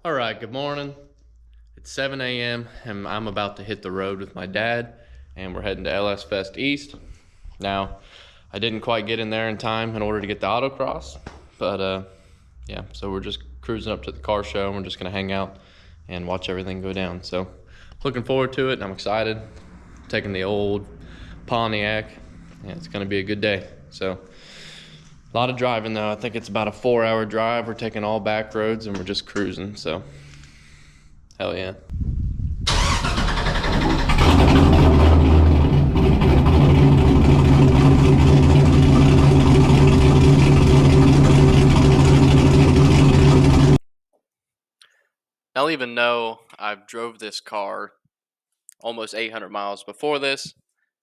All right, good morning. It's 7 a.m. and I'm about to hit the road with my dad, and we're heading to LS Fest East. Now, I didn't quite get in there in time in order to get the autocross, but yeah, so we're just cruising up to the car show and we're just gonna hang out and watch everything go down. So, looking forward to it and I'm excited. Taking the old Pontiac, yeah, it's gonna be a good day. So, a lot of driving though. I think it's about a 4-hour drive. We're taking all back roads and we're just cruising, so hell yeah. I'll even know I've drove this car almost 800 miles before this.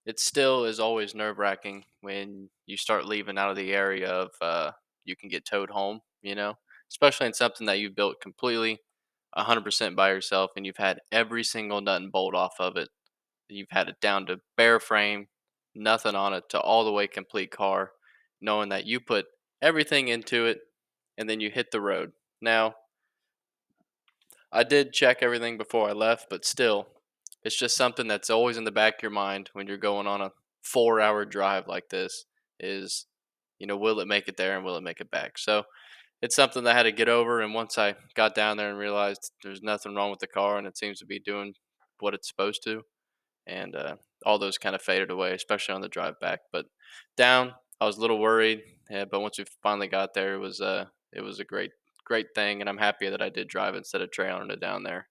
It still is always nerve-wracking when you start leaving out of the area of you can get towed home, especially in something that you've built completely 100% by yourself and you've had every single nut and bolt off of it. You've had it down to bare frame, nothing on it, to all the way complete car, knowing that you put everything into it and then you hit the road. Now, I did check everything before I left, but still, it's just something that's always in the back of your mind when you're going on a 4-hour drive like this is, will it make it there and will it make it back? So it's something that I had to get over. And once I got down there and realized there's nothing wrong with the car and it seems to be doing what it's supposed to, and all those kind of faded away, especially on the drive back. But down, I was a little worried, yeah, but once we finally got there, it was a great thing, and I'm happy that I did drive instead of trailing it down there.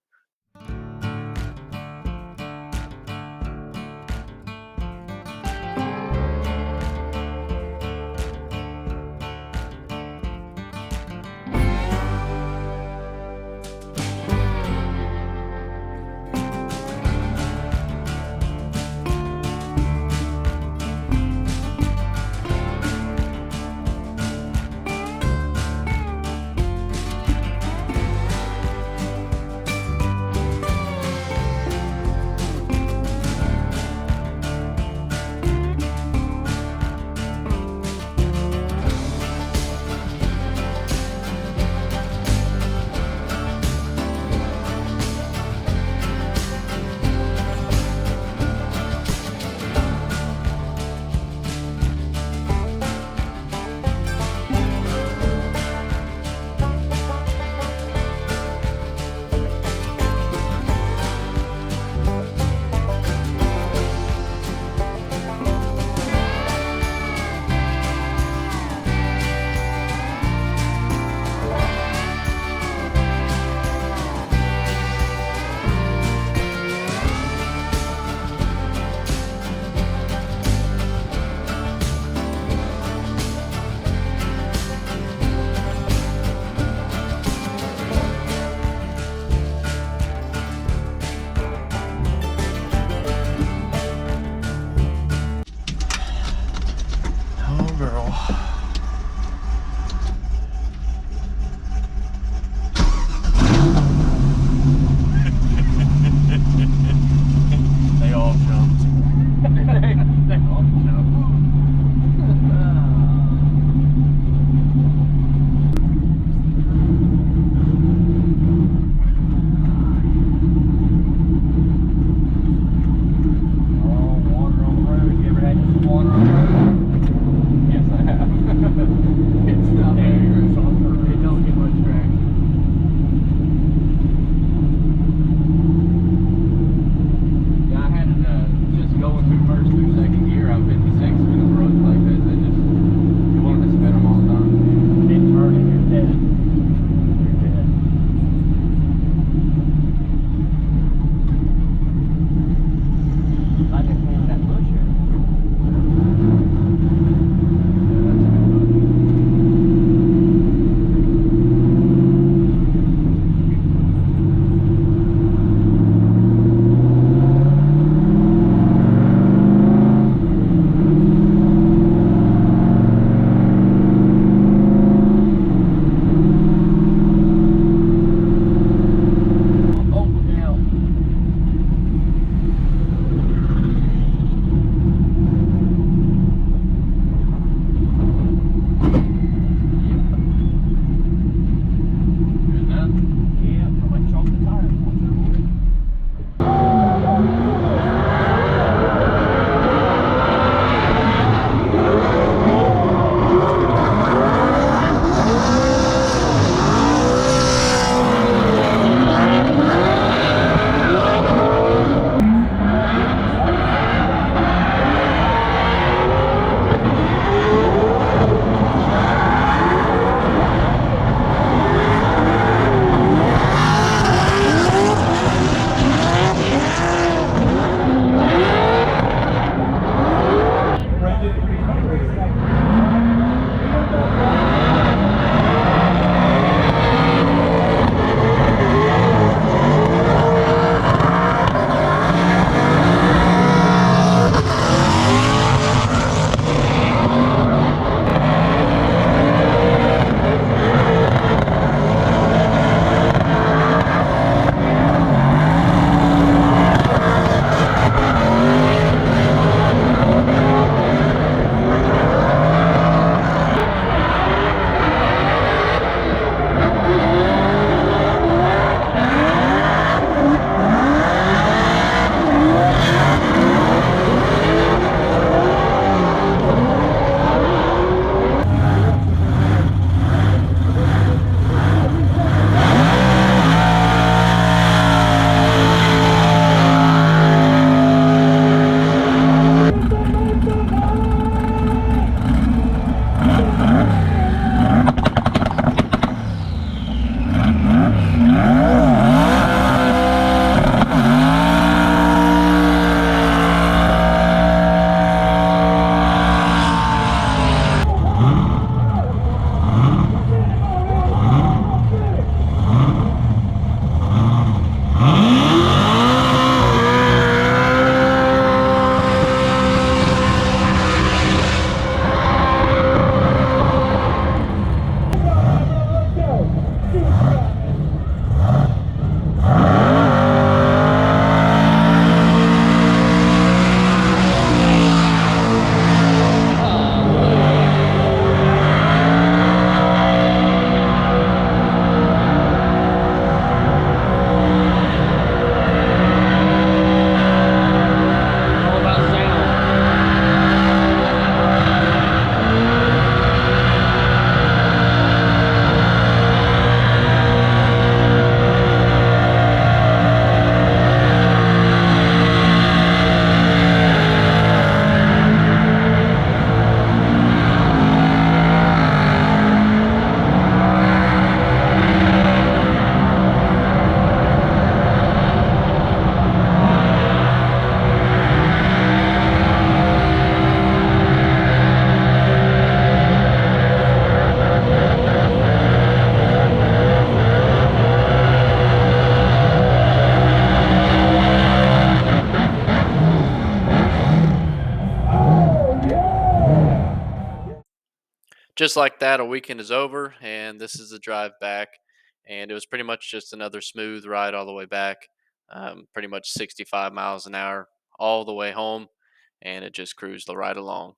just like that, a weekend is over, and this is the drive back. And it was pretty much just another smooth ride all the way back, pretty much 65 miles an hour all the way home, and it just cruised right along.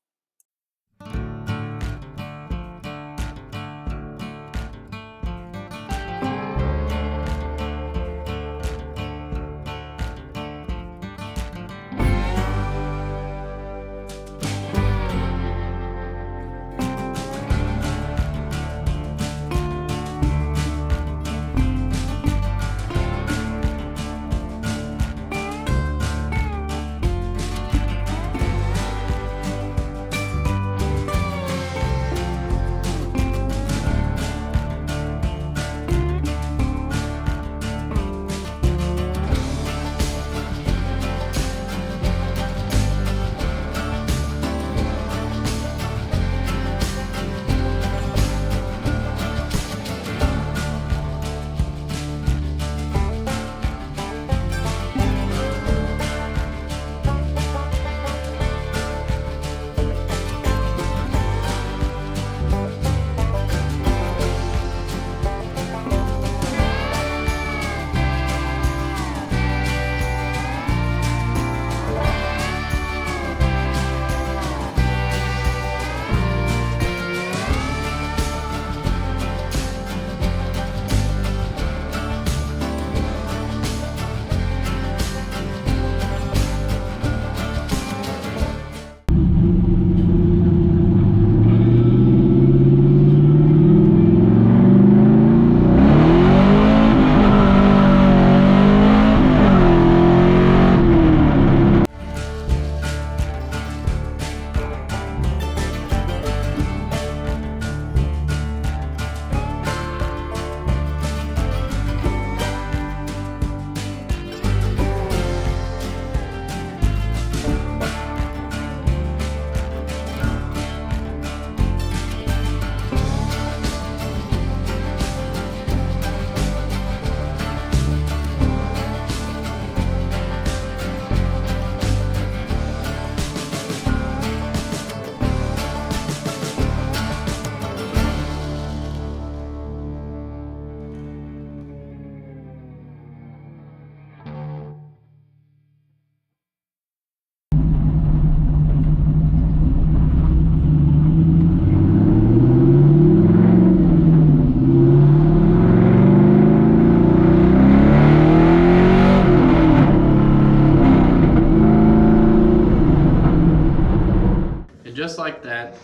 And just like that,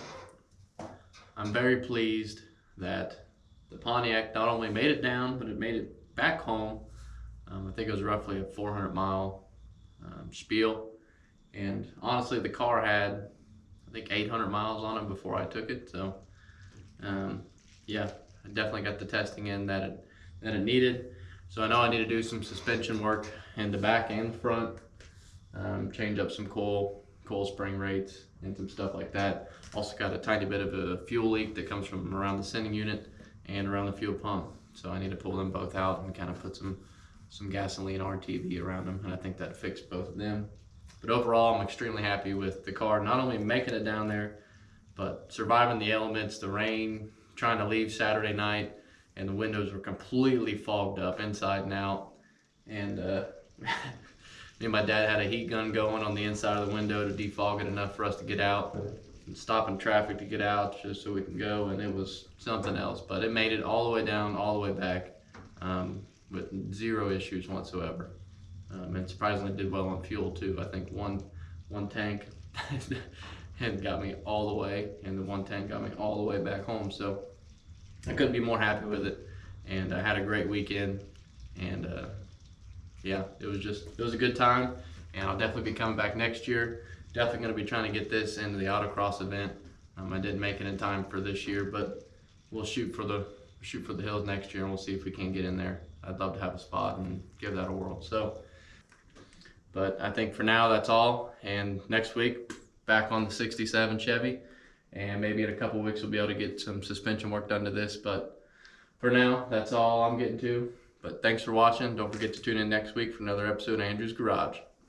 I'm very pleased that the Pontiac not only made it down, but it made it back home. I think it was roughly a 400-mile spiel. And honestly, the car had, I think, 800 miles on it before I took it. So, yeah, I definitely got the testing in that it needed. So I know I need to do some suspension work in the back and front, change up some coil spring rates and some stuff like that. Also got a tiny bit of a fuel leak that comes from around the sending unit and around the fuel pump. So I need to pull them both out and kind of put some gasoline RTV around them, and I think that fixed both of them. But overall, I'm extremely happy with the car, not only making it down there, but surviving the elements, the rain, trying to leave Saturday night, and the windows were completely fogged up inside and out. And me and my dad had a heat gun going on the inside of the window to defog it enough for us to get out, and stopping traffic to get out just so we can go, and it was something else. But it made it all the way down, all the way back, with zero issues whatsoever. And surprisingly did well on fuel too. I think one tank had got me all the way, and the one tank got me all the way back home. So I couldn't be more happy with it, and I had a great weekend. And yeah, it was a good time, and I'll definitely be coming back next year. Definitely going to be trying to get this into the autocross event. I didn't make it in time for this year, but we'll shoot for the hills next year, and we'll see if we can get in there. I'd love to have a spot and give that a whirl. So, but I think for now that's all. And next week, back on the '67 Chevy, and maybe in a couple weeks we'll be able to get some suspension work done to this. But for now, that's all I'm getting to. But thanks for watching. Don't forget to tune in next week for another episode of Andrew's Garage.